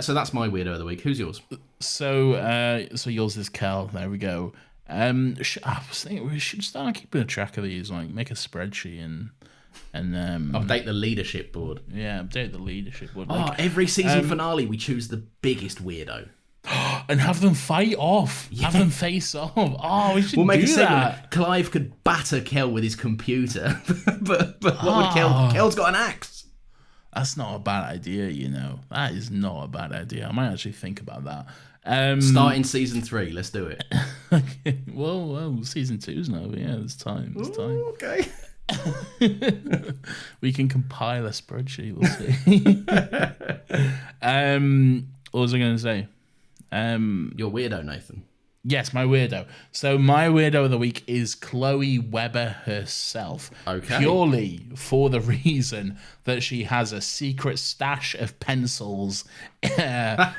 So that's my weirdo of the week. Who's yours? So yours is Kel. There we go. I was thinking we should start keeping a track of these, like make a spreadsheet and Update the leadership board. yeah, update the leadership board. Oh, every season finale we choose the biggest weirdo. And have them fight off. Have them face off. Oh, we should We'll make do a segment. that. Clive could batter Kel with his computer, but what would Kel? Kel's got an axe. That's not a bad idea, you know. That is not a bad idea. I might actually think about that. Starting season 3, let's do it. Okay. Well, season 2's now. But yeah, there's time. There's time. Ooh, okay. We can compile a spreadsheet. We'll see. What was I going to say? Your weirdo, Nathan. Yes, my weirdo. So my weirdo of the week is Chloe Webber herself. Okay. Purely for the reason that she has a secret stash of pencils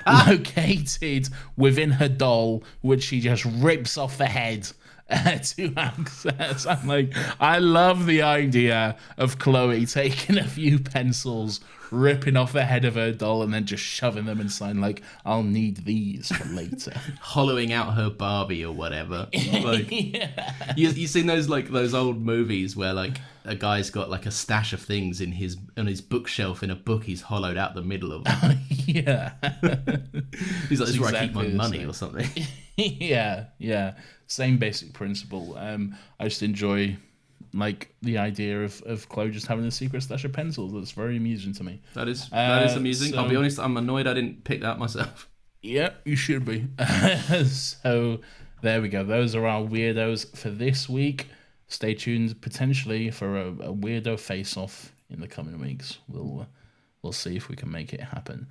located within her doll, which she just rips off the head to access. I'm like, I love the idea of Chloe taking a few pencils, ripping off the head of her doll, and then just shoving them inside. Like, I'll need these for later. Hollowing out her Barbie or whatever. Like, you seen those old movies where like a guy's got like a stash of things on his bookshelf in a book he's hollowed out the middle of. Yeah. He's like, this is where I keep exactly my the money same. or something. Yeah. Same basic principle. I just enjoy like the idea of Chloe just having a secret stash of pencils. That's very amusing to me. That is amusing. I'll be honest, I'm annoyed I didn't pick that myself. Yeah, you should be. So there we go. Those are our weirdos for this week. Stay tuned potentially for a weirdo face-off in the coming weeks. We'll see if we can make it happen.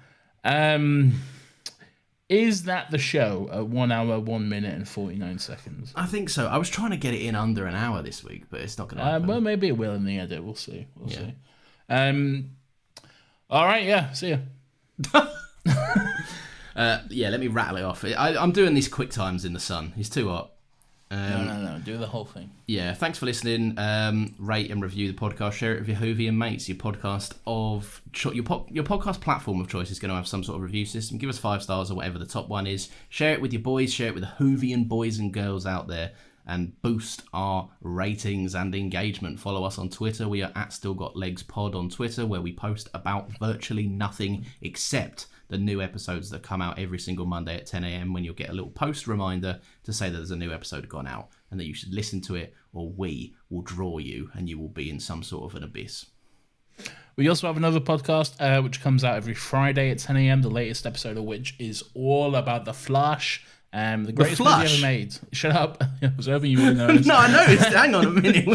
Is that the show at 1 hour, 1 minute and 49 seconds? I think so. I was trying to get it in under an hour this week, but it's not going to happen. Well, maybe it will in the edit. We'll see. We'll see. All right, yeah. See ya. Let me rattle it off. I'm doing these quick times in the sun. It's too hot. No. Do the whole thing. Yeah, thanks for listening. Rate and review the podcast. Share it with your Whovian mates. Your podcast of your podcast platform of choice is going to have some sort of review system. Give us 5 stars or whatever the top one is. Share it with your boys. Share it with the Whovian boys and girls out there, and boost our ratings and engagement. Follow us on Twitter. We are at StillGotLegsPod on Twitter, where we post about virtually nothing except the new episodes that come out every single Monday at 10 a.m. when you'll get a little post reminder to say that there's a new episode gone out and that you should listen to it, or we will draw you and you will be in some sort of an abyss. We also have another podcast which comes out every Friday at 10 a.m. The latest episode of which is all about The Flash. The greatest movie ever made. Shut up. I was hoping you would know. No, I know. Hang on a minute.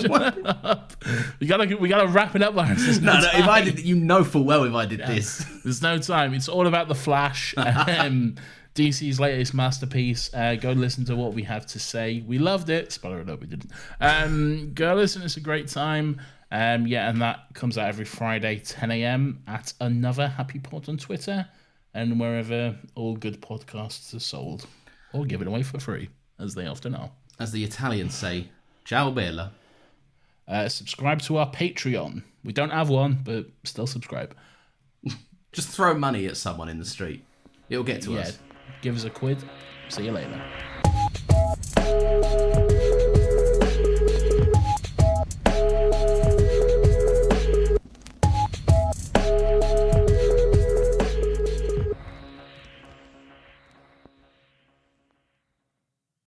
We gotta wrap it up, Lawrence. No, if I did, you know full well if I did this. There's no time. It's all about The Flash. DC's latest masterpiece. Go listen to what we have to say. We loved it. Spoiler alert, we didn't. Go listen. It's a great time. And that comes out every Friday, 10 a.m. at Another Happy Pod on Twitter and wherever all good podcasts are sold. Or give it away for free, as they often are. As the Italians say, ciao bella. Subscribe to our Patreon. We don't have one, but still subscribe. Just throw money at someone in the street. It'll get to us. Give us a quid. See you later.